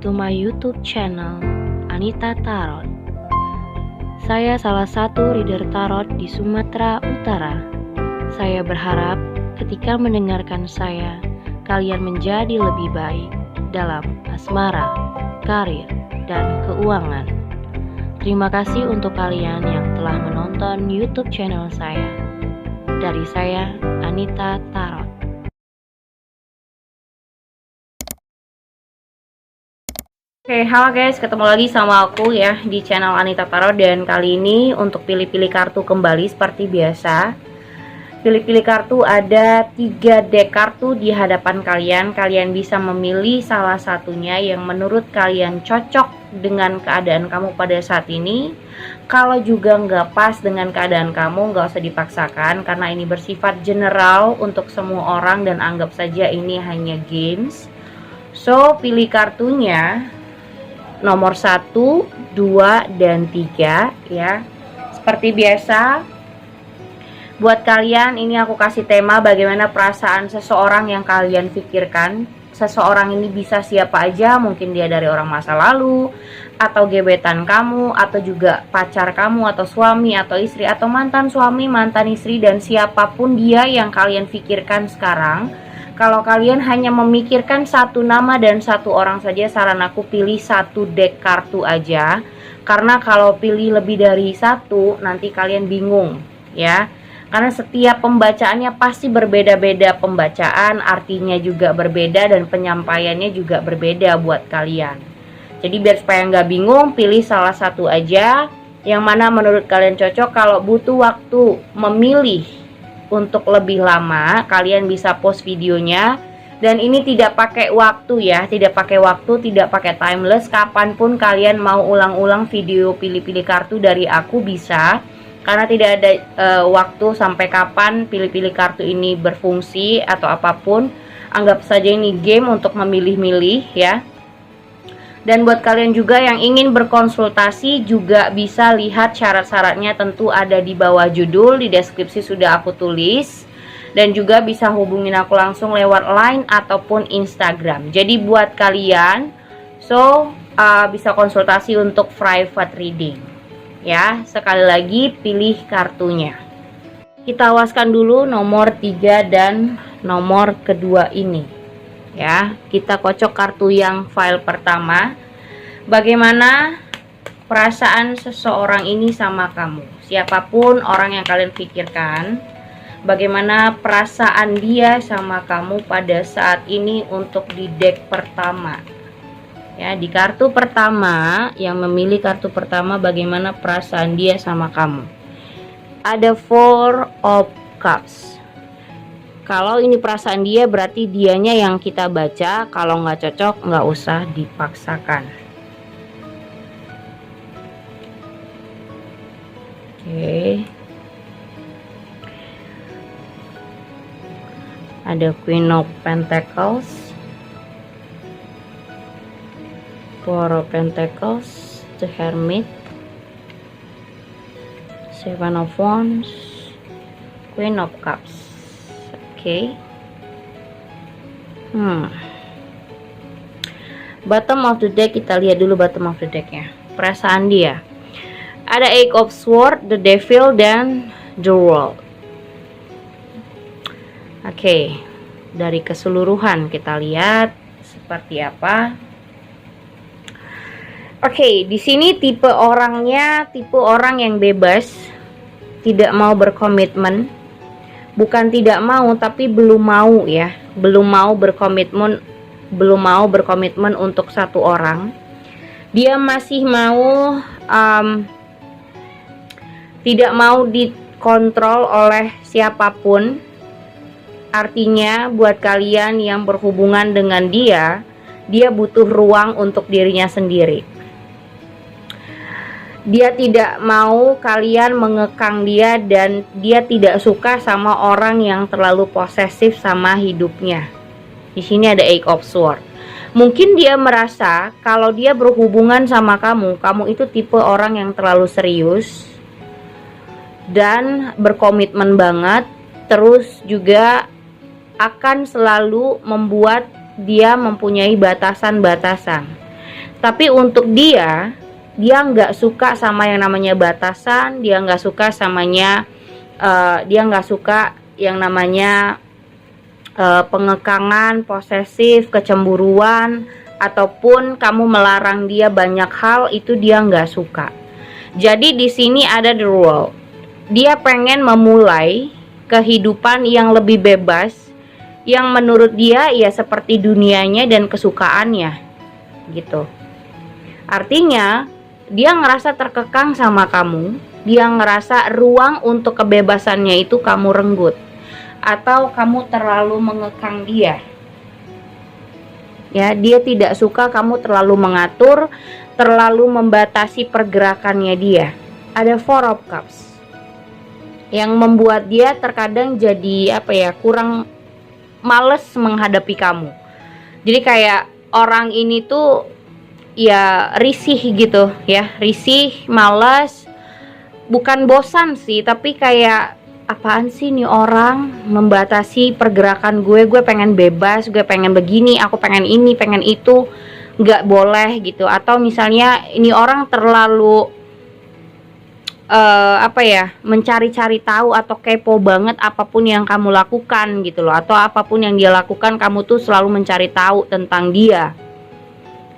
to my YouTube channel, Anita Tarot. Saya salah satu reader tarot di Sumatera Utara. Saya berharap ketika mendengarkan saya, kalian menjadi lebih baik dalam asmara, karir, dan keuangan. Terima kasih untuk kalian yang telah menonton YouTube channel saya. Dari saya, Anita Tarot. Oke, halo guys, ketemu lagi sama aku ya di channel Anita Tarot. Dan kali ini untuk pilih-pilih kartu kembali seperti biasa. Pilih-pilih kartu, ada 3 deck kartu di hadapan kalian. Kalian bisa memilih salah satunya yang menurut kalian cocok dengan keadaan kamu pada saat ini. Kalau juga nggak pas dengan keadaan kamu, nggak usah dipaksakan karena ini bersifat general untuk semua orang dan anggap saja ini hanya games. So, pilih kartunya nomor 1, 2, dan 3 ya. Seperti biasa, buat kalian ini aku kasih tema bagaimana perasaan seseorang yang kalian pikirkan. Seseorang ini bisa siapa aja, mungkin dia dari orang masa lalu, atau gebetan kamu, atau juga pacar kamu, atau suami, atau istri, atau mantan suami, mantan istri, dan siapapun dia yang kalian pikirkan sekarang. Kalau kalian hanya memikirkan satu nama dan satu orang saja, saran aku pilih satu deck kartu aja. Karena kalau pilih lebih dari satu, nanti kalian bingung ya. Karena setiap pembacaannya pasti berbeda-beda pembacaan, artinya juga berbeda, dan penyampaiannya juga berbeda buat kalian. Jadi biar supaya nggak bingung, pilih salah satu aja yang mana menurut kalian cocok. Kalau butuh waktu memilih untuk lebih lama, kalian bisa post videonya. Dan ini tidak pakai waktu ya, tidak pakai waktu, tidak pakai timeless. Kapanpun kalian mau ulang-ulang video pilih-pilih kartu dari aku bisa. Karena tidak ada waktu sampai kapan pilih-pilih kartu ini berfungsi atau apapun. Anggap saja ini game untuk memilih-milih ya. Dan buat kalian juga yang ingin berkonsultasi juga bisa lihat syarat-syaratnya, tentu ada di bawah judul, di deskripsi sudah aku tulis. Dan juga bisa hubungin aku langsung lewat Line ataupun Instagram. Jadi buat kalian, bisa konsultasi untuk private reading. Ya, sekali lagi pilih kartunya. Kita awaskan dulu nomor 3 dan nomor kedua ini. Ya, kita kocok kartu yang file pertama. Bagaimana perasaan seseorang ini sama kamu? Siapapun orang yang kalian pikirkan, bagaimana perasaan dia sama kamu pada saat ini untuk di deck pertama. Ya, di kartu pertama, yang memilih kartu pertama, bagaimana perasaan dia sama kamu. Ada 4 of Cups. Kalau ini perasaan dia, berarti dianya yang kita baca. Kalau nggak cocok, nggak usah dipaksakan. Oke. Ada Queen of Pentacles, Four of Pentacles, The Hermit, Seven of Wands, Queen of Cups. Oke. Bottom of the deck, kita lihat dulu bottom of the decknya. Perasaan dia. Ada Eight of Swords, The Devil, dan The World. Oke. Dari keseluruhan kita lihat seperti apa. Oke, di sini tipe orangnya tipe orang yang bebas, tidak mau berkomitmen. Bukan tidak mau, tapi belum mau ya. Belum mau berkomitmen untuk satu orang. Dia masih mau tidak mau dikontrol oleh siapapun. Artinya buat kalian yang berhubungan dengan dia butuh ruang untuk dirinya sendiri. Dia tidak mau kalian mengekang dia, dan dia tidak suka sama orang yang terlalu posesif sama hidupnya. Di sini ada Eight of Swords. Mungkin dia merasa kalau dia berhubungan sama kamu itu tipe orang yang terlalu serius dan berkomitmen banget, terus juga akan selalu membuat dia mempunyai batasan-batasan. Tapi untuk dia nggak suka sama yang namanya batasan, dia nggak suka dia nggak suka yang namanya pengekangan, posesif, kecemburuan, ataupun kamu melarang dia banyak hal, itu dia nggak suka. Jadi di sini ada the rule. Dia pengen memulai kehidupan yang lebih bebas, yang menurut dia ya seperti dunianya dan kesukaannya, gitu. Artinya dia ngerasa terkekang sama kamu, dia ngerasa ruang untuk kebebasannya itu kamu renggut, atau kamu terlalu mengekang dia. Ya, dia tidak suka kamu terlalu mengatur, terlalu membatasi pergerakannya dia. Ada Four of Cups yang membuat dia terkadang jadi kurang males menghadapi kamu. Jadi kayak orang ini tuh ya risih gitu ya, risih, malas, bukan bosan sih, tapi kayak apaan sih nih orang membatasi pergerakan gue pengen bebas, gue pengen begini, aku pengen ini, pengen itu, nggak boleh gitu. Atau misalnya ini orang terlalu mencari-cari tahu atau kepo banget apapun yang kamu lakukan gitu loh, atau apapun yang dia lakukan kamu tuh selalu mencari tahu tentang dia.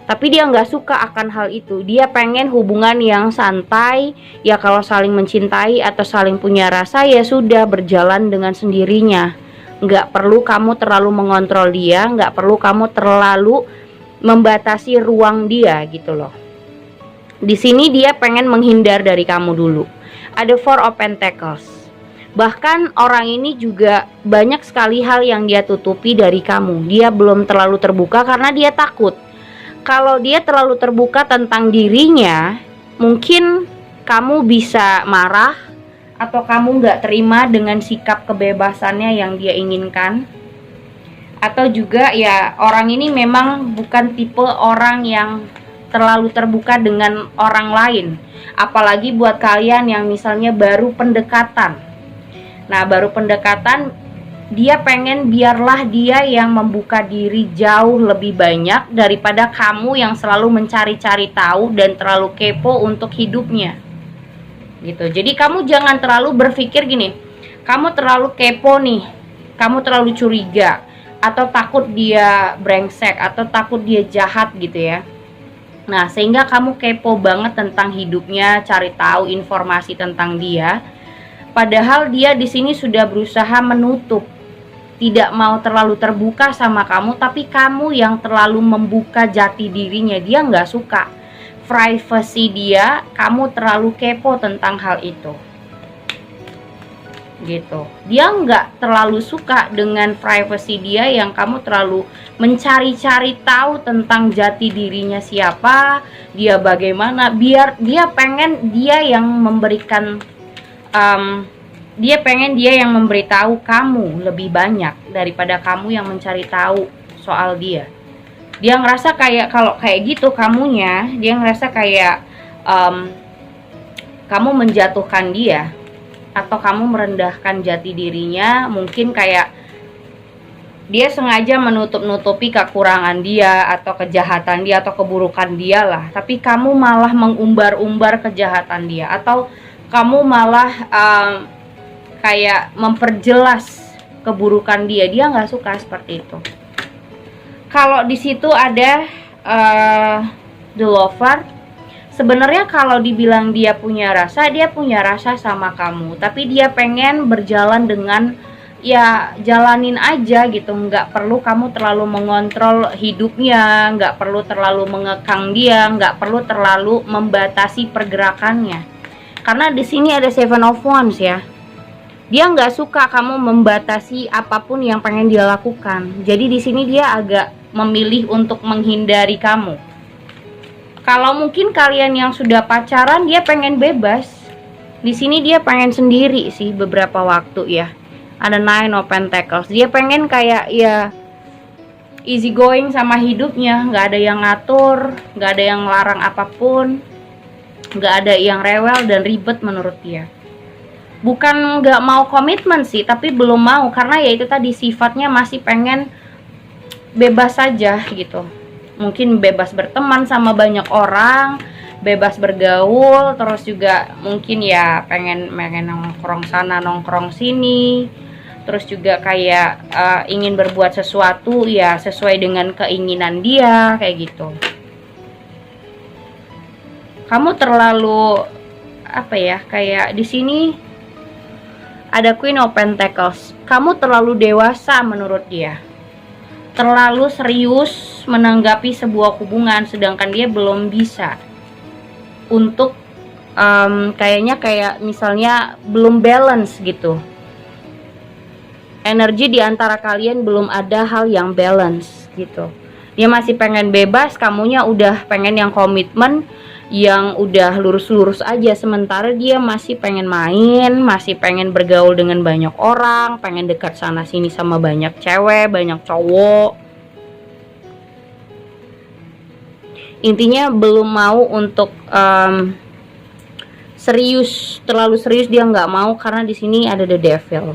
Tapi dia nggak suka akan hal itu. Dia pengen hubungan yang santai, ya kalau saling mencintai atau saling punya rasa ya sudah berjalan dengan sendirinya. Nggak perlu kamu terlalu mengontrol dia, nggak perlu kamu terlalu membatasi ruang dia gitu loh. Di sini dia pengen menghindar dari kamu dulu. Ada Four of Pentacles. Bahkan orang ini juga banyak sekali hal yang dia tutupi dari kamu. Dia belum terlalu terbuka karena dia takut. Kalau dia terlalu terbuka tentang dirinya, mungkin kamu bisa marah, atau kamu nggak terima dengan sikap kebebasannya yang dia inginkan. Atau juga ya orang ini memang bukan tipe orang yang terlalu terbuka dengan orang lain, apalagi buat kalian yang misalnya baru pendekatan. Nah, baru pendekatan, dia pengen biarlah dia yang membuka diri jauh lebih banyak daripada kamu yang selalu mencari-cari tahu dan terlalu kepo untuk hidupnya gitu. Jadi kamu jangan terlalu berpikir gini, kamu terlalu kepo nih, kamu terlalu curiga, atau takut dia brengsek, atau takut dia jahat gitu ya. Nah, sehingga kamu kepo banget tentang hidupnya, cari tahu informasi tentang dia. Padahal dia di sini sudah berusaha menutup, tidak mau terlalu terbuka sama kamu, tapi kamu yang terlalu membuka jati dirinya. Dia nggak suka privacy dia, kamu terlalu kepo tentang hal itu. Gitu. Dia nggak terlalu suka dengan privacy dia yang kamu terlalu mencari-cari tahu tentang jati dirinya siapa, dia bagaimana. Biar dia pengen dia yang memberikan dia pengen dia yang memberitahu kamu lebih banyak daripada kamu yang mencari tahu soal dia. Dia ngerasa kayak kalau kayak gitu kamunya, dia ngerasa kayak kamu menjatuhkan dia, atau kamu merendahkan jati dirinya. Mungkin kayak dia sengaja menutup-nutupi kekurangan dia, atau kejahatan dia, atau keburukan dia lah. Tapi kamu malah mengumbar-umbar kejahatan dia, atau kamu malah kayak memperjelas keburukan dia. Dia nggak suka seperti itu. Kalau di situ ada the lover. Sebenarnya kalau dibilang dia punya rasa sama kamu, tapi dia pengen berjalan dengan ya jalanin aja gitu, nggak perlu kamu terlalu mengontrol hidupnya, nggak perlu terlalu mengekang dia, nggak perlu terlalu membatasi pergerakannya. Karena di sini ada Seven of Wands ya, dia nggak suka kamu membatasi apapun yang pengen dia lakukan. Jadi di sini dia agak memilih untuk menghindari kamu. Kalau mungkin kalian yang sudah pacaran, dia pengen bebas. Di sini dia pengen sendiri sih beberapa waktu ya. Ada Nine of Pentacles. Dia pengen kayak ya easy going sama hidupnya, nggak ada yang ngatur, nggak ada yang larang apapun, nggak ada yang rewel dan ribet menurut dia. Bukan nggak mau komitmen sih, tapi belum mau karena ya itu tadi sifatnya masih pengen bebas saja gitu. mungkin bebas berteman sama banyak orang, bebas bergaul, terus juga mungkin ya pengen nongkrong sana nongkrong sini, terus juga kayak ingin berbuat sesuatu ya sesuai dengan keinginan dia kayak gitu. Kamu terlalu apa ya, kayak di sini ada Queen of Pentacles. Kamu terlalu dewasa menurut dia, terlalu serius menanggapi sebuah hubungan, sedangkan dia belum bisa untuk kayaknya kayak misalnya belum balance gitu. Energi di antara kalian belum ada hal yang balance gitu. Dia masih pengen bebas, kamunya udah pengen yang komitmen, yang udah lurus-lurus aja, sementara dia masih pengen main, masih pengen bergaul dengan banyak orang, pengen dekat sana sini sama banyak cewek, banyak cowok. Intinya belum mau untuk serius, terlalu serius dia nggak mau, karena di sini ada the devil.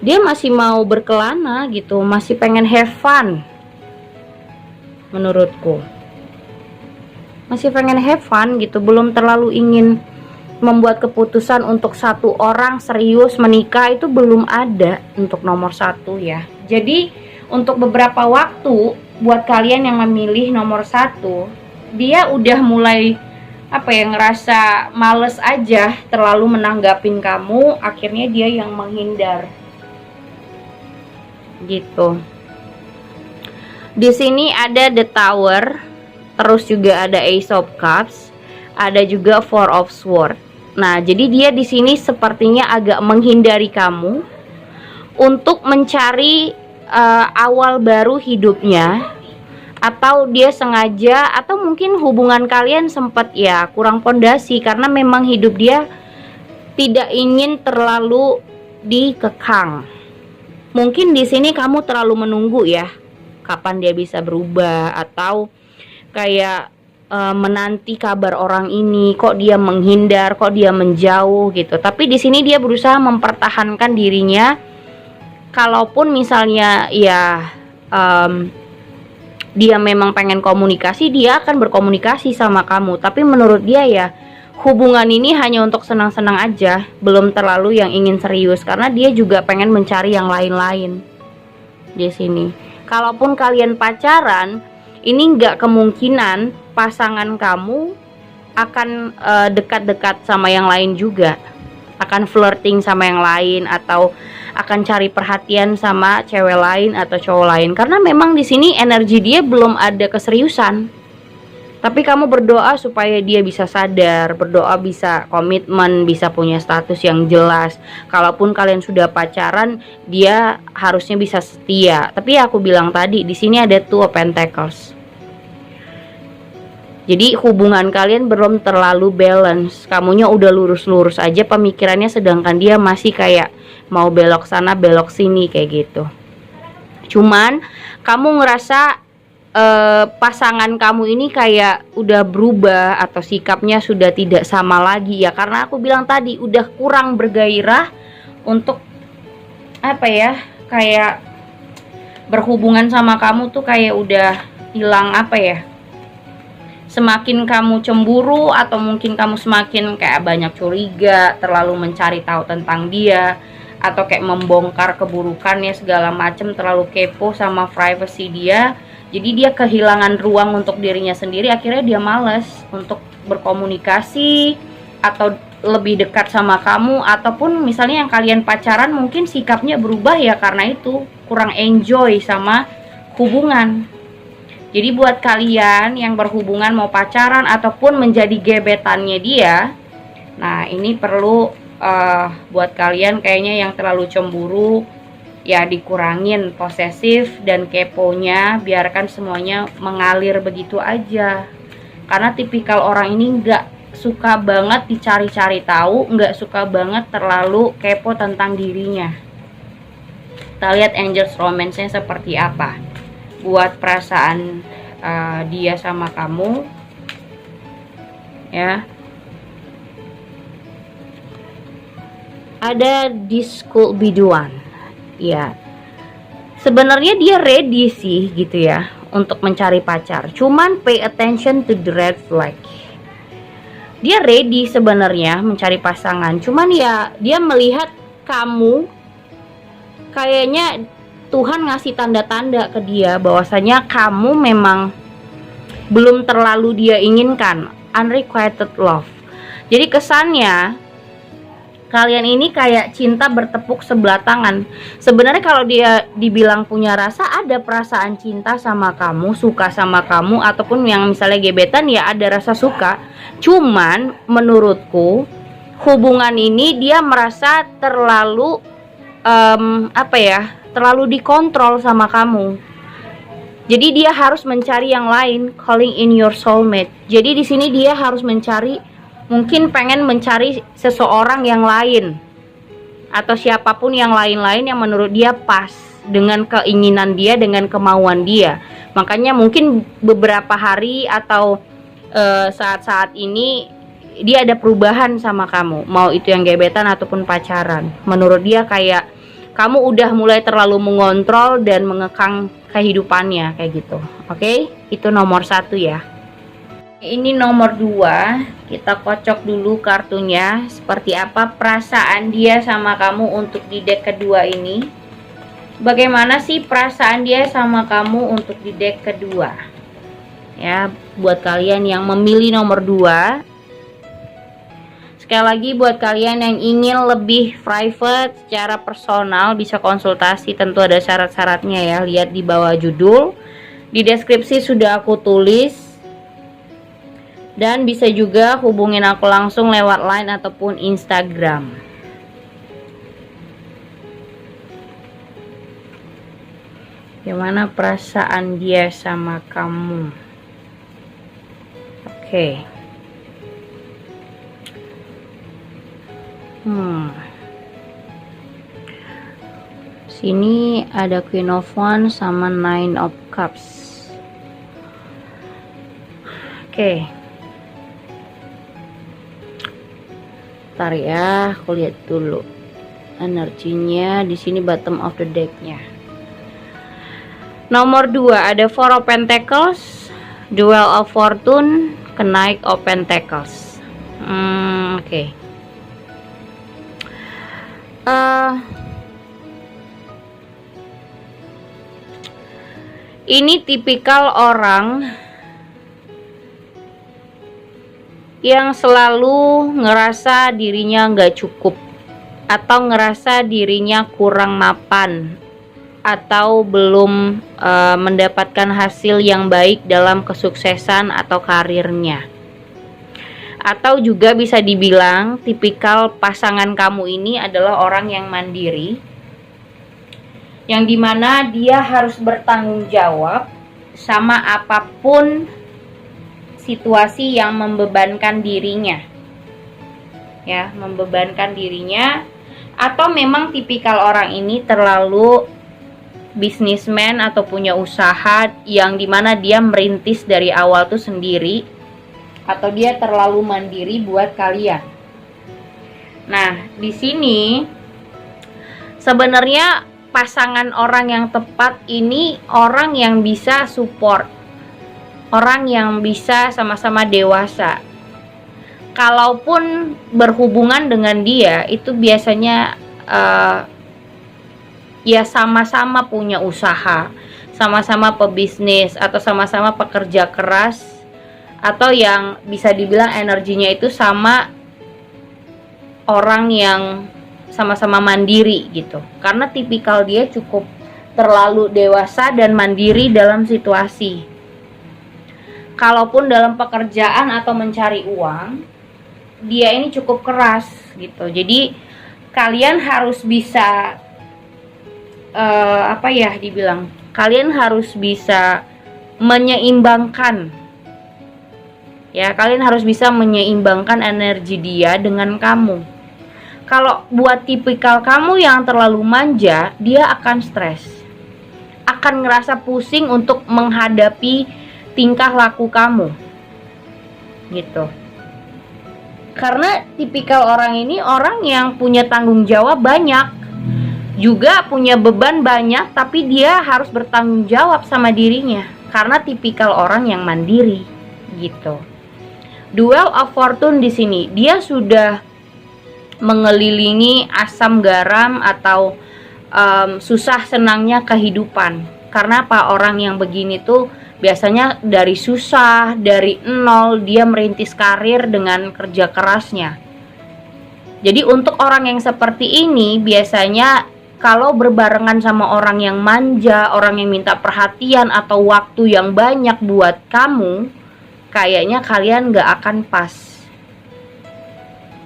Dia masih mau berkelana gitu, masih pengen have fun menurutku. Masih pengen have fun gitu, belum terlalu ingin membuat keputusan untuk satu orang serius menikah, itu belum ada untuk nomor 1 ya. Jadi untuk beberapa waktu buat kalian yang memilih nomor 1, dia udah mulai apa ya, ngerasa males aja terlalu menanggapin kamu, akhirnya dia yang menghindar gitu. Di sini ada the Tower, terus juga ada Ace of Cups, ada juga Four of Swords. Nah, jadi dia di sini sepertinya agak menghindari kamu untuk mencari awal baru hidupnya, atau dia sengaja, atau mungkin hubungan kalian sempat ya kurang pondasi karena memang hidup dia tidak ingin terlalu dikekang. Mungkin di sini kamu terlalu menunggu ya kapan dia bisa berubah, atau kayak menanti kabar orang ini, kok dia menghindar, kok dia menjauh gitu. Tapi di sini dia berusaha mempertahankan dirinya. Kalaupun misalnya ya dia memang pengen komunikasi, dia akan berkomunikasi sama kamu. Tapi menurut dia ya hubungan ini hanya untuk senang-senang aja, belum terlalu yang ingin serius, karena dia juga pengen mencari yang lain-lain di sini. Kalaupun kalian pacaran, ini nggak kemungkinan pasangan kamu akan dekat-dekat sama yang lain juga, akan flirting sama yang lain, atau akan cari perhatian sama cewek lain atau cowok lain, karena memang di sini energi dia belum ada keseriusan. Tapi kamu berdoa supaya dia bisa sadar, berdoa bisa komitmen, bisa punya status yang jelas. Kalaupun kalian sudah pacaran, dia harusnya bisa setia. Tapi aku bilang tadi, di sini ada Two of Pentacles. Jadi hubungan kalian belum terlalu balance. Kamunya udah lurus-lurus aja pemikirannya, sedangkan dia masih kayak mau belok sana belok sini kayak gitu. Cuman kamu ngerasa pasangan kamu ini kayak udah berubah, atau sikapnya sudah tidak sama lagi ya, karena aku bilang tadi udah kurang bergairah untuk apa ya, kayak berhubungan sama kamu tuh kayak udah hilang apa ya, semakin kamu cemburu, atau mungkin kamu semakin kayak banyak curiga, terlalu mencari tahu tentang dia, atau kayak membongkar keburukannya segala macem, terlalu kepo sama privacy dia. Jadi dia kehilangan ruang untuk dirinya sendiri, akhirnya dia malas untuk berkomunikasi atau lebih dekat sama kamu. Ataupun misalnya yang kalian pacaran mungkin sikapnya berubah ya, karena itu kurang enjoy sama hubungan. Jadi buat kalian yang berhubungan mau pacaran ataupun menjadi gebetannya dia, nah ini perlu buat kalian kayaknya yang terlalu cemburu ya dikurangin posesif dan keponya, biarkan semuanya mengalir begitu aja. Karena tipikal orang ini nggak suka banget dicari-cari tahu, nggak suka banget terlalu kepo tentang dirinya. Kita lihat Angels Romance-nya seperti apa buat perasaan dia sama kamu ya. Ada this could be the one. Ya, sebenarnya dia ready sih gitu ya untuk mencari pacar. Cuman pay attention to the red flag. Dia ready sebenarnya mencari pasangan. Cuman ya dia melihat kamu, kayaknya Tuhan ngasih tanda-tanda ke dia bahwasanya kamu memang belum terlalu dia inginkan. Unrequited love. Jadi kesannya kalian ini kayak cinta bertepuk sebelah tangan. Sebenarnya kalau dia dibilang punya rasa, ada perasaan cinta sama kamu, suka sama kamu, ataupun yang misalnya gebetan ya ada rasa suka. Cuman menurutku hubungan ini dia merasa terlalu terlalu dikontrol sama kamu. Jadi dia harus mencari yang lain, calling in your soulmate. Jadi di sini dia harus mencari, mungkin pengen mencari seseorang yang lain atau siapapun yang lain-lain yang menurut dia pas dengan keinginan dia, dengan kemauan dia. Makanya mungkin beberapa hari atau saat-saat ini dia ada perubahan sama kamu, mau itu yang gebetan ataupun pacaran. Menurut dia kayak kamu udah mulai terlalu mengontrol dan mengekang kehidupannya kayak gitu. Oke, itu nomor 1 ya. Ini nomor 2, kita kocok dulu kartunya. Seperti apa perasaan dia sama kamu untuk di deck kedua ini? Bagaimana sih perasaan dia sama kamu untuk di deck kedua? Ya, buat kalian yang memilih nomor 2. Sekali lagi buat kalian yang ingin lebih private secara personal, bisa konsultasi, tentu ada syarat-syaratnya ya. Lihat di bawah judul. Di deskripsi sudah aku tulis. Dan bisa juga hubungin aku langsung lewat line ataupun Instagram. Gimana perasaan dia sama kamu? Oke. Sini ada Queen of Wands sama Nine of Cups. Oke. Bentar ya, aku lihat dulu energinya di sini bottom of the decknya. Nomor 2 ada Four of Pentacles, Duel of Fortune, Knight of Pentacles. Oke. Ini tipikal orang yang selalu ngerasa dirinya nggak cukup, atau ngerasa dirinya kurang mapan, atau belum mendapatkan hasil yang baik dalam kesuksesan atau karirnya. Atau juga bisa dibilang tipikal pasangan kamu ini adalah orang yang mandiri, yang dimana dia harus bertanggung jawab sama apapun situasi yang membebankan dirinya, ya, membebankan dirinya. Atau memang tipikal orang ini terlalu bisnismen atau punya usaha yang dimana dia merintis dari awal tuh sendiri, atau dia terlalu mandiri buat kalian. Nah, di sini sebenarnya pasangan orang yang tepat ini orang yang bisa support, orang yang bisa sama-sama dewasa. Kalaupun berhubungan dengan dia itu biasanya ya sama-sama punya usaha, sama-sama pebisnis, atau sama-sama pekerja keras, atau yang bisa dibilang energinya itu sama orang yang sama-sama mandiri gitu. Karena tipikal dia cukup terlalu dewasa dan mandiri dalam situasi. Kalaupun dalam pekerjaan atau mencari uang, dia ini cukup keras gitu. Jadi kalian harus bisa kalian harus bisa menyeimbangkan. Ya, kalian harus bisa menyeimbangkan energi dia dengan kamu. Kalau buat tipikal kamu yang terlalu manja, dia akan stres, akan ngerasa pusing untuk menghadapi tingkah laku kamu gitu. Karena tipikal orang ini orang yang punya tanggung jawab banyak, juga punya beban banyak, tapi dia harus bertanggung jawab sama dirinya. karena tipikal orang yang mandiri gitu. Duel of Fortune di sini, dia sudah mengelilingi asam garam atau susah senangnya kehidupan. Karena apa, orang yang begini tuh biasanya dari susah, dari nol dia merintis karir dengan kerja kerasnya. Jadi untuk orang yang seperti ini biasanya kalau berbarengan sama orang yang manja, orang yang minta perhatian atau waktu yang banyak buat kamu, kayaknya kalian gak akan pas.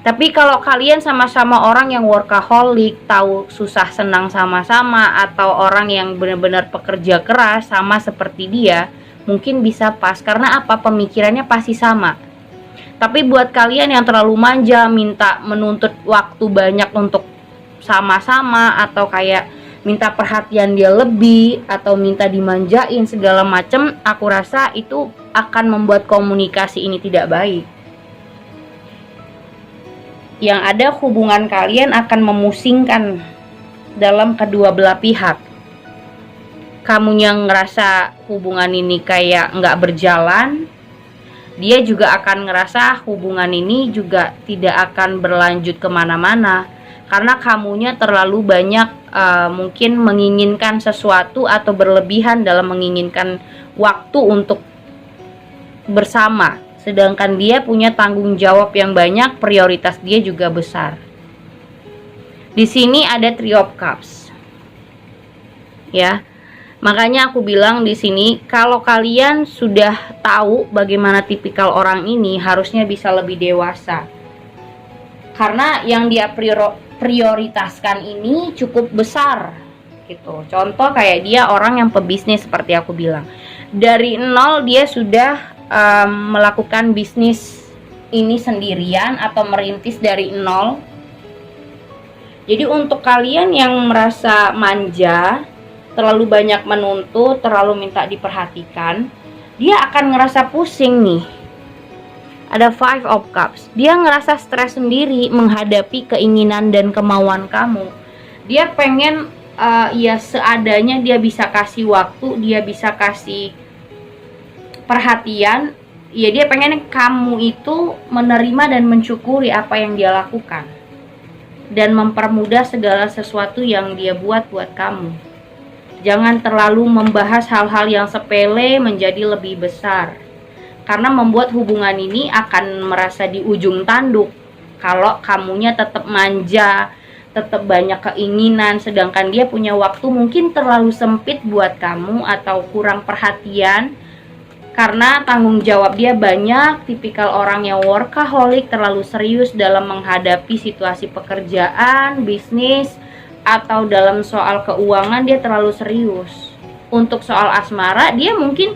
Tapi kalau kalian sama-sama orang yang workaholic, tahu susah senang sama-sama, atau orang yang benar-benar pekerja keras sama seperti dia, mungkin bisa pas. Karena apa? Pemikirannya pasti sama. Tapi buat kalian yang terlalu manja, minta menuntut waktu banyak untuk sama-sama, atau kayak minta perhatian dia lebih, atau minta dimanjain segala macem, aku rasa itu akan membuat komunikasi ini tidak baik. Yang ada hubungan kalian akan memusingkan dalam kedua belah pihak. Kamu yang ngerasa hubungan ini kayak nggak berjalan, dia juga akan ngerasa hubungan ini juga tidak akan berlanjut kemana-mana. Karena kamunya terlalu banyak mungkin menginginkan sesuatu atau berlebihan dalam menginginkan waktu untuk bersama. Sedangkan dia punya tanggung jawab yang banyak, prioritas dia juga besar. Di sini ada Three of Cups. Ya. Makanya aku bilang di sini, kalau kalian sudah tahu bagaimana tipikal orang ini, harusnya bisa lebih dewasa. Karena yang dia prioritaskan ini cukup besar gitu. Contoh kayak dia orang yang pebisnis seperti aku bilang. Dari nol dia sudah melakukan bisnis ini sendirian atau merintis dari nol. Jadi untuk kalian yang merasa manja, terlalu banyak menuntut, terlalu minta diperhatikan, dia akan ngerasa pusing nih. Ada Five of Cups. Dia ngerasa stres sendiri menghadapi keinginan dan kemauan kamu. Dia pengen ya seadanya, dia bisa kasih waktu, dia bisa kasih perhatian, ya dia pengen kamu itu menerima dan mensyukuri apa yang dia lakukan dan mempermudah segala sesuatu yang dia buat kamu. Jangan terlalu membahas hal-hal yang sepele menjadi lebih besar, karena membuat hubungan ini akan merasa di ujung tanduk kalau kamunya tetap manja, tetap banyak keinginan, sedangkan dia punya waktu mungkin terlalu sempit buat kamu atau kurang perhatian. Karena tanggung jawab dia banyak, tipikal orang yang workaholic, terlalu serius dalam menghadapi situasi pekerjaan, bisnis, atau dalam soal keuangan dia terlalu serius. Untuk soal asmara, dia mungkin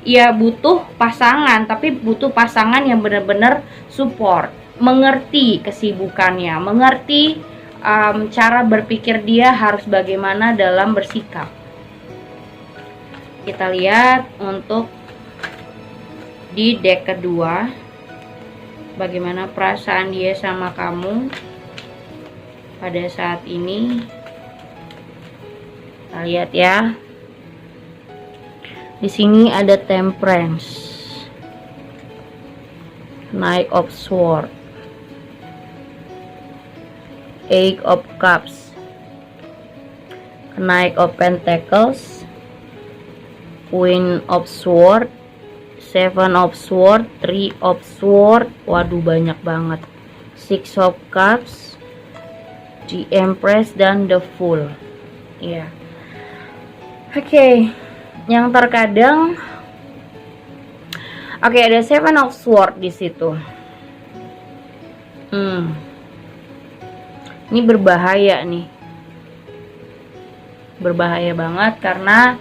ya butuh pasangan, tapi butuh pasangan yang benar-benar support, mengerti kesibukannya, mengerti cara berpikir dia harus bagaimana dalam bersikap. Kita lihat untuk di deck kedua, bagaimana perasaan dia sama kamu pada saat ini. Kita lihat ya. Di sini ada Temperance, Knight of Swords, Eight of Cups, Knight of Pentacles, Queen of Swords, Seven of Swords, Three of Swords, waduh banyak banget, Six of Cups, The Empress, dan The Fool. Ya, Oke. Yang terkadang, ada Seven of Swords di situ. Ini berbahaya nih, berbahaya banget karena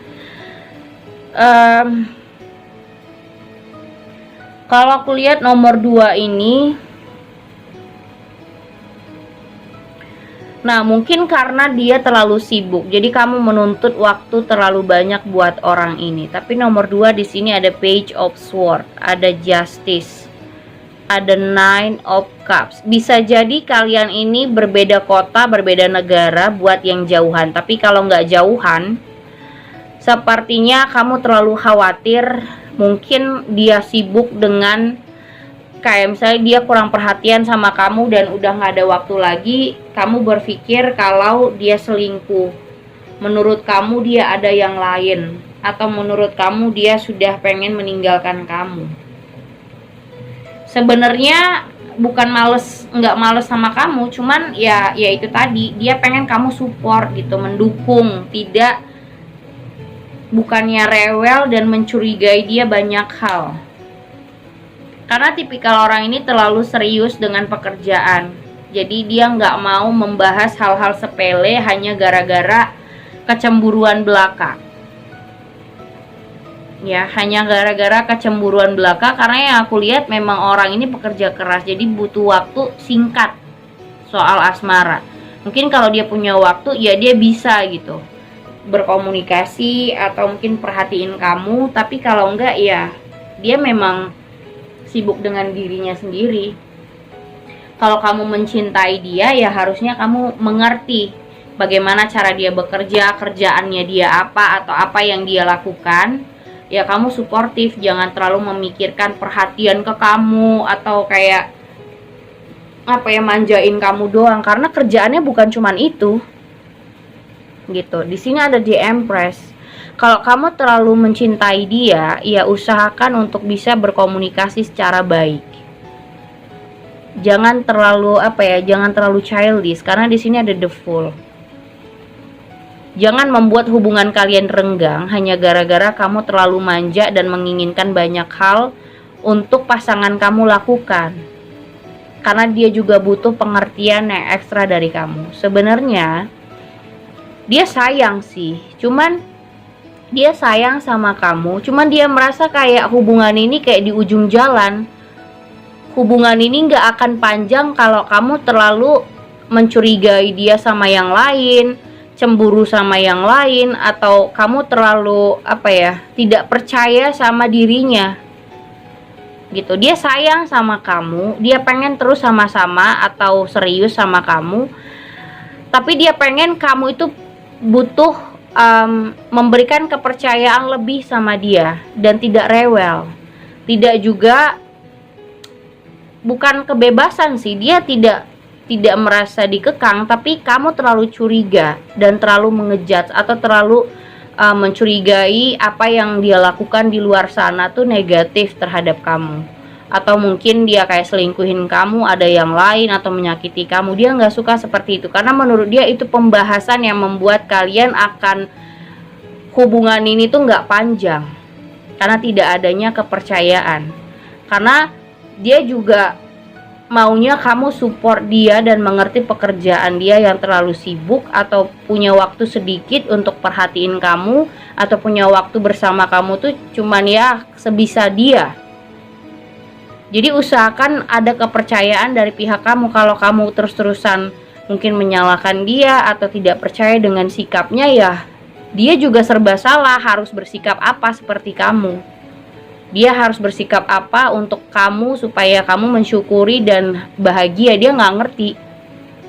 kalau aku lihat nomor 2 ini, nah mungkin karena dia terlalu sibuk, jadi kamu menuntut waktu terlalu banyak buat orang ini. Tapi nomor 2 di sini ada Page of Swords, ada Justice, ada Nine of Cups. Bisa jadi kalian ini berbeda kota, berbeda negara buat yang jauhan. Tapi kalau nggak jauhan, Sepertinya kamu terlalu khawatir, mungkin dia sibuk dengan kayak misalnya dia kurang perhatian sama kamu dan udah gak ada waktu lagi. Kamu berpikir kalau dia selingkuh, menurut kamu dia ada yang lain, atau menurut kamu dia sudah pengen meninggalkan kamu. Sebenarnya bukan nggak males sama kamu, cuman ya itu tadi, dia pengen kamu support gitu, mendukung, tidak, bukannya rewel dan mencurigai dia banyak hal. Karena tipikal orang ini terlalu serius dengan pekerjaan, jadi dia nggak mau membahas hal-hal sepele hanya gara-gara kecemburuan belaka. Ya, hanya gara-gara kecemburuan belaka, karena yang aku lihat memang orang ini pekerja keras, jadi butuh waktu singkat soal asmara. Mungkin kalau dia punya waktu, ya dia bisa gitu berkomunikasi atau mungkin perhatiin kamu, tapi kalau enggak ya dia memang sibuk dengan dirinya sendiri. Kalau kamu mencintai dia, ya harusnya kamu mengerti bagaimana cara dia bekerja, kerjaannya dia apa, atau apa yang dia lakukan. Ya kamu suportif, jangan terlalu memikirkan perhatian ke kamu atau kayak apa ya, manjain kamu doang, karena kerjaannya bukan cuman itu. Gitu. Di sini ada di Empress. Kalau kamu terlalu mencintai dia, ya usahakan untuk bisa berkomunikasi secara baik. Jangan terlalu jangan terlalu childish, karena di sini ada the Fool. Jangan membuat hubungan kalian renggang hanya gara-gara kamu terlalu manja dan menginginkan banyak hal untuk pasangan kamu lakukan. Karena dia juga butuh pengertian yang ekstra dari kamu. Sebenarnya dia sayang sih, cuman dia sayang sama kamu, cuman dia merasa kayak hubungan ini kayak di ujung jalan. Hubungan ini gak akan panjang kalau kamu terlalu mencurigai dia sama yang lain, cemburu sama yang lain, atau kamu terlalu tidak percaya sama dirinya gitu. Dia sayang sama kamu, dia pengen terus sama-sama atau serius sama kamu, tapi dia pengen kamu itu butuh memberikan kepercayaan lebih sama dia dan tidak rewel. Tidak juga, bukan kebebasan sih, dia tidak merasa dikekang, tapi kamu terlalu curiga dan terlalu mengejudge atau terlalu mencurigai apa yang dia lakukan di luar sana tuh negatif terhadap kamu. Atau mungkin dia kayak selingkuhin kamu, ada yang lain, atau menyakiti kamu. Dia nggak suka seperti itu, karena menurut dia itu pembahasan yang membuat kalian akan hubungan ini tuh nggak panjang, karena tidak adanya kepercayaan. Karena dia juga maunya kamu support dia dan mengerti pekerjaan dia yang terlalu sibuk, atau punya waktu sedikit untuk perhatiin kamu, atau punya waktu bersama kamu tuh cuman ya sebisa dia. Jadi usahakan ada kepercayaan dari pihak kamu. Kalau kamu terus-terusan mungkin menyalahkan dia atau tidak percaya dengan sikapnya, ya dia juga serba salah. Harus bersikap apa seperti kamu? Dia harus bersikap apa untuk kamu supaya kamu mensyukuri dan bahagia? Dia nggak ngerti,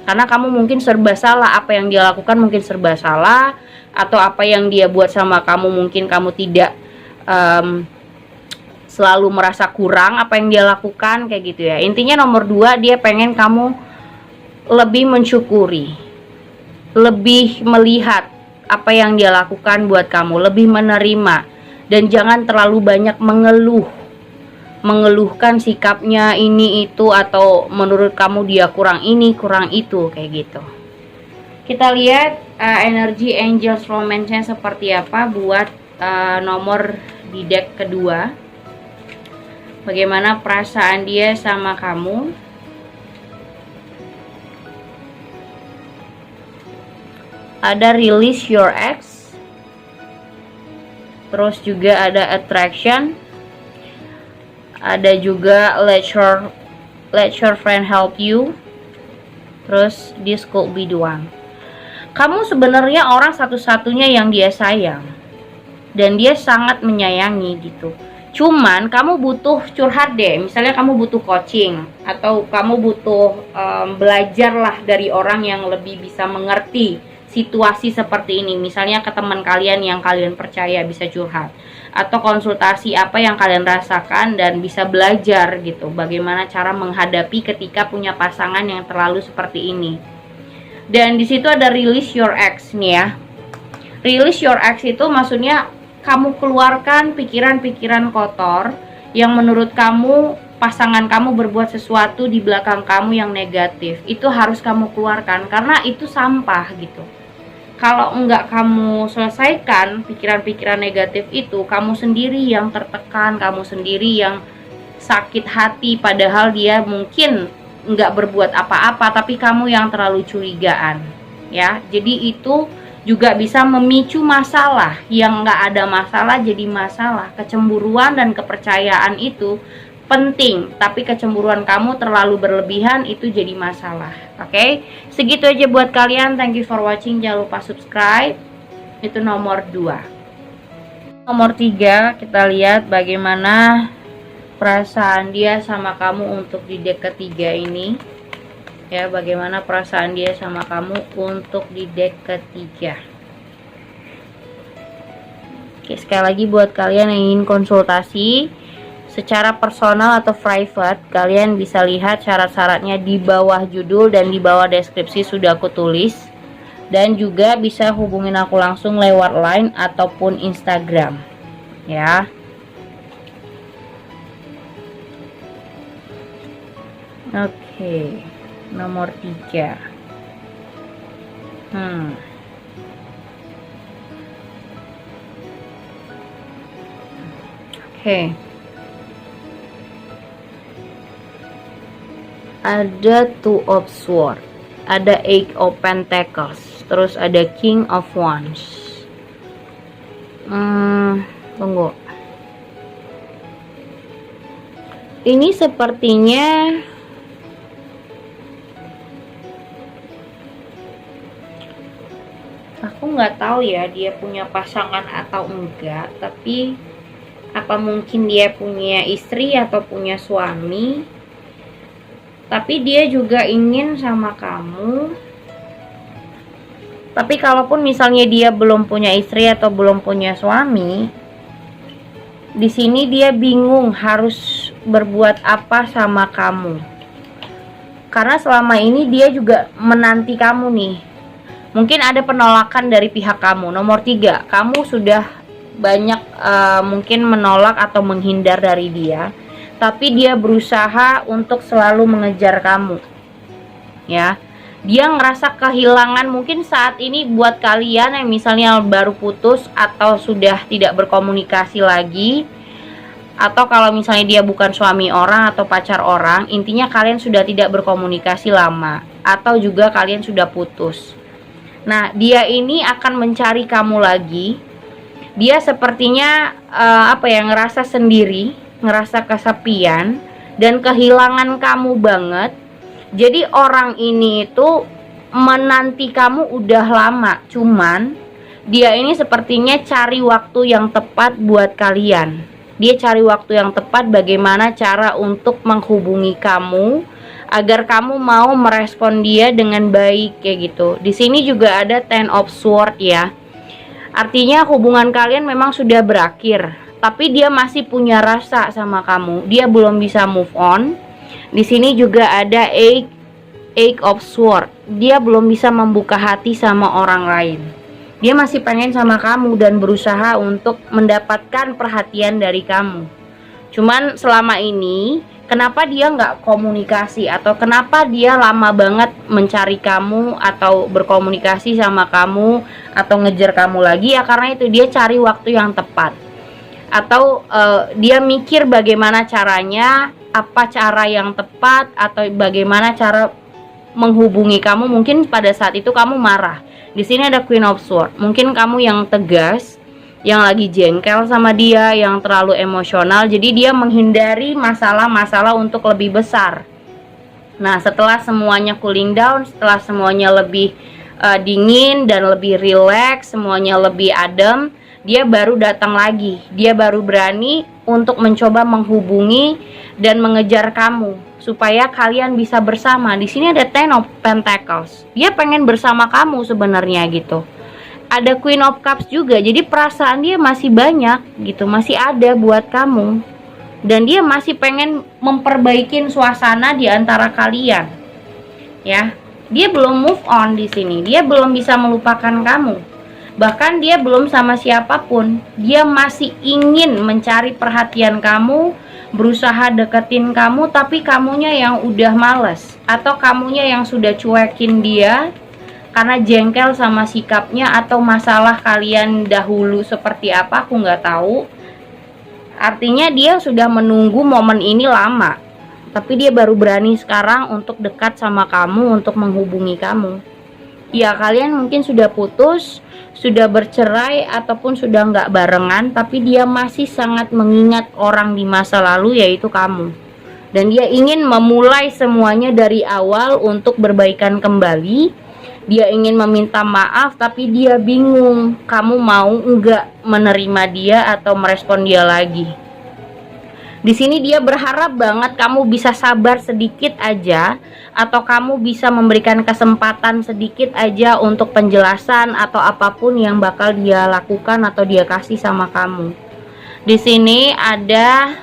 karena kamu mungkin serba salah. Apa yang dia lakukan mungkin serba salah, atau apa yang dia buat sama kamu mungkin kamu tidak selalu merasa kurang apa yang dia lakukan, kayak gitu ya. Intinya nomor 2, dia pengen kamu lebih mensyukuri, lebih melihat apa yang dia lakukan buat kamu, lebih menerima. Dan jangan terlalu banyak mengeluhkan sikapnya ini itu, atau menurut kamu dia kurang ini kurang itu, kayak gitu. Kita lihat energi Angels Romance-nya seperti apa buat nomor di deck kedua. Bagaimana perasaan dia sama kamu? Ada release your ex. Terus juga ada attraction. Ada juga let your friend help you. Terus this could be the one. Kamu sebenarnya orang satu-satunya yang dia sayang, dan dia sangat menyayangi gitu. Cuman kamu butuh curhat deh. Misalnya kamu butuh coaching, atau kamu butuh belajar lah dari orang yang lebih bisa mengerti situasi seperti ini. Misalnya ke teman kalian yang kalian percaya, bisa curhat, atau konsultasi apa yang kalian rasakan dan bisa belajar gitu bagaimana cara menghadapi ketika punya pasangan yang terlalu seperti ini. Dan di situ ada release your ex nih ya. Release your ex itu maksudnya kamu keluarkan pikiran-pikiran kotor yang menurut kamu pasangan kamu berbuat sesuatu di belakang kamu yang negatif. Itu harus kamu keluarkan karena itu sampah gitu. Kalau enggak kamu selesaikan pikiran-pikiran negatif itu, kamu sendiri yang tertekan, kamu sendiri yang sakit hati, padahal dia mungkin enggak berbuat apa-apa, tapi kamu yang terlalu curigaan ya. Jadi itu juga bisa memicu masalah yang enggak ada masalah jadi masalah. Kecemburuan dan kepercayaan itu penting, tapi kecemburuan kamu terlalu berlebihan itu jadi masalah. Oke, segitu aja buat kalian. Thank you for watching. Jangan lupa subscribe. Itu nomor 2. Nomor 3, kita lihat bagaimana perasaan dia sama kamu untuk di dek ketiga ini ya. Bagaimana perasaan dia sama kamu untuk di dek ketiga. Oke, sekali lagi buat kalian yang ingin konsultasi secara personal atau private, kalian bisa lihat syarat-syaratnya di bawah judul dan di bawah deskripsi sudah aku tulis. Dan juga bisa hubungin aku langsung lewat line ataupun Instagram ya. Oke, nomor 3. Oke. Ada Two of Swords, ada Eight of Pentacles, terus ada King of Wands. Tunggu. Ini sepertinya aku nggak tahu ya dia punya pasangan atau enggak, tapi apa mungkin dia punya istri atau punya suami? Tapi dia juga ingin sama kamu. Tapi kalaupun misalnya dia belum punya istri atau belum punya suami, di sini dia bingung harus berbuat apa sama kamu. Karena selama ini dia juga menanti kamu nih. Mungkin ada penolakan dari pihak kamu. Nomor 3, kamu sudah banyak mungkin menolak atau menghindar dari dia. Tapi dia berusaha untuk selalu mengejar kamu ya. Dia ngerasa kehilangan mungkin saat ini buat kalian yang misalnya baru putus atau sudah tidak berkomunikasi lagi, atau kalau misalnya dia bukan suami orang atau pacar orang, intinya kalian sudah tidak berkomunikasi lama, atau juga kalian sudah putus. Nah, dia ini akan mencari kamu lagi. Dia sepertinya ngerasa sendiri, ngerasa kesepian dan kehilangan kamu banget. Jadi orang ini itu menanti kamu udah lama, cuman dia ini sepertinya cari waktu yang tepat buat kalian. Dia cari waktu yang tepat bagaimana cara untuk menghubungi kamu agar kamu mau merespon dia dengan baik kayak gitu. Di sini juga ada Ten of Swords ya. Artinya hubungan kalian memang sudah berakhir, tapi dia masih punya rasa sama kamu. Dia belum bisa move on. Di sini juga ada Eight of Swords. Dia belum bisa membuka hati sama orang lain. Dia masih pengen sama kamu dan berusaha untuk mendapatkan perhatian dari kamu. Cuman selama ini kenapa dia nggak komunikasi, atau kenapa dia lama banget mencari kamu atau berkomunikasi sama kamu atau ngejar kamu lagi ya, karena itu dia cari waktu yang tepat. Atau dia mikir bagaimana caranya, apa cara yang tepat, atau bagaimana cara menghubungi kamu. Mungkin pada saat itu kamu marah. Di sini ada Queen of Swords. Mungkin kamu yang tegas, yang lagi jengkel sama dia, yang terlalu emosional. Jadi dia menghindari masalah-masalah untuk lebih besar. Nah, setelah semuanya cooling down, setelah semuanya lebih dingin dan lebih rileks, semuanya lebih adem, dia baru datang lagi. Dia baru berani untuk mencoba menghubungi dan mengejar kamu. supaya kalian bisa bersama. Di sini ada Ten of Pentacles. Dia pengen bersama kamu sebenarnya gitu. Ada Queen of Cups juga. Jadi perasaan dia masih banyak gitu, masih ada buat kamu. Dan dia masih pengen memperbaikin suasana di antara kalian. Ya. Dia belum move on di sini. Dia belum bisa melupakan kamu. Bahkan dia belum sama siapapun. Dia masih ingin mencari perhatian kamu, berusaha deketin kamu, tapi kamunya yang udah males, atau kamunya yang sudah cuekin dia karena jengkel sama sikapnya, atau masalah kalian dahulu seperti apa, aku nggak tahu. Artinya dia sudah menunggu momen ini lama, tapi dia baru berani sekarang untuk dekat sama kamu, untuk menghubungi kamu. Ya, kalian mungkin sudah putus, sudah bercerai, ataupun sudah nggak barengan, tapi dia masih sangat mengingat orang di masa lalu, yaitu kamu. Dan dia ingin memulai semuanya dari awal untuk berbaikan kembali. Dia ingin meminta maaf, tapi dia bingung kamu mau nggak menerima dia atau merespon dia lagi. Di sini dia berharap banget kamu bisa sabar sedikit aja, atau kamu bisa memberikan kesempatan sedikit aja untuk penjelasan atau apapun yang bakal dia lakukan atau dia kasih sama kamu. Di sini ada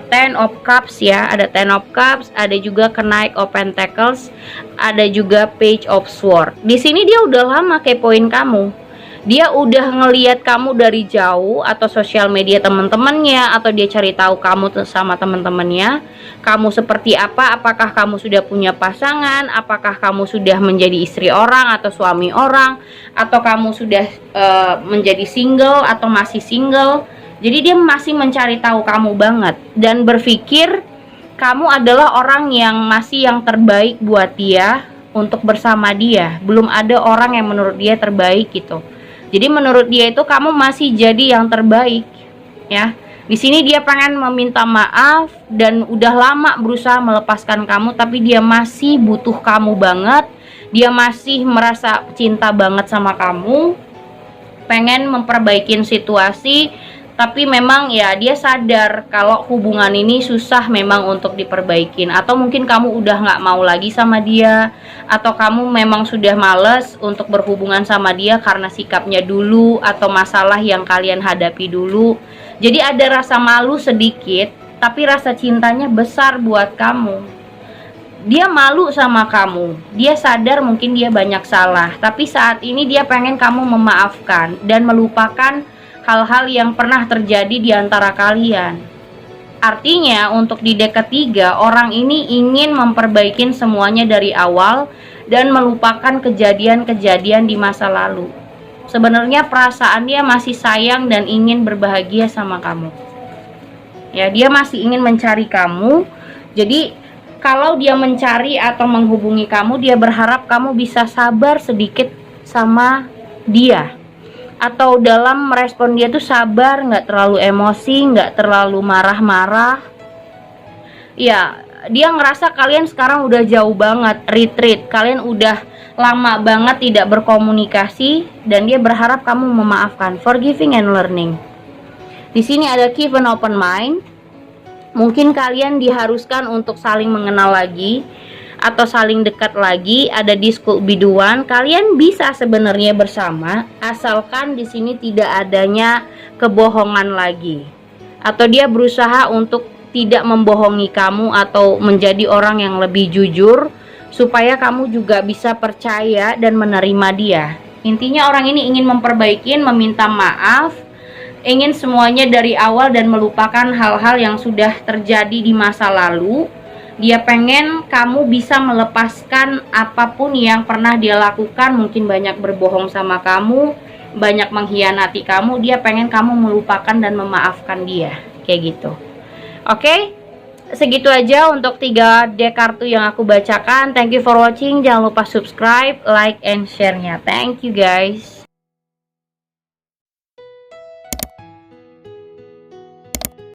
Ten of Cups ya, ada Ten of Cups, ada juga Knight of Pentacles, ada juga Page of Swords. Di sini dia udah lama kepoin kamu. Dia udah ngeliat kamu dari jauh, atau sosial media teman-temannya, atau dia cari tahu kamu sama teman-temannya. Kamu seperti apa? Apakah kamu sudah punya pasangan? Apakah kamu sudah menjadi istri orang atau suami orang? Atau kamu sudah menjadi single atau masih single? Jadi dia masih mencari tahu kamu banget dan berpikir kamu adalah orang yang masih yang terbaik buat dia untuk bersama dia. Belum ada orang yang menurut dia terbaik gitu. Jadi menurut dia itu kamu masih jadi yang terbaik, ya. Di sini dia pengen meminta maaf dan udah lama berusaha melepaskan kamu, tapi dia masih butuh kamu banget. Dia masih merasa cinta banget sama kamu, pengen memperbaikin situasi, tapi memang ya dia sadar kalau hubungan ini susah memang untuk diperbaikin. Atau mungkin kamu udah nggak mau lagi sama dia, atau kamu memang sudah males untuk berhubungan sama dia karena sikapnya dulu atau masalah yang kalian hadapi dulu. Jadi ada rasa malu sedikit, tapi rasa cintanya besar buat kamu. Dia malu sama kamu, dia sadar mungkin dia banyak salah, tapi saat ini dia pengen kamu memaafkan dan melupakan hal-hal yang pernah terjadi di antara kalian. Artinya untuk di deck ketiga, orang ini ingin memperbaiki semuanya dari awal dan melupakan kejadian-kejadian di masa lalu. Sebenarnya perasaan dia masih sayang dan ingin berbahagia sama kamu. Ya, dia masih ingin mencari kamu. Jadi kalau dia mencari atau menghubungi kamu, dia berharap kamu bisa sabar sedikit sama dia. Atau dalam merespon dia tuh sabar, nggak terlalu emosi, nggak terlalu marah-marah. Ya, dia ngerasa kalian sekarang udah jauh banget, retreat. Kalian udah lama banget tidak berkomunikasi, dan dia berharap kamu memaafkan, forgiving and learning. Di sini ada keep an open mind. Mungkin kalian diharuskan untuk saling mengenal lagi, atau saling dekat lagi. Ada this could be the one. Kalian bisa sebenarnya bersama, asalkan di sini tidak adanya kebohongan lagi, atau dia berusaha untuk tidak membohongi kamu atau menjadi orang yang lebih jujur, supaya kamu juga bisa percaya dan menerima dia. Intinya orang ini ingin memperbaiki, meminta maaf, ingin semuanya dari awal dan melupakan hal-hal yang sudah terjadi di masa lalu. Dia pengen kamu bisa melepaskan apapun yang pernah dia lakukan. Mungkin banyak berbohong sama kamu, banyak mengkhianati kamu. Dia pengen kamu melupakan dan memaafkan dia. Kayak gitu. Oke, segitu aja untuk 3 deck kartu yang aku bacakan. Thank you for watching. Jangan lupa subscribe, like, and share-nya. Thank you guys.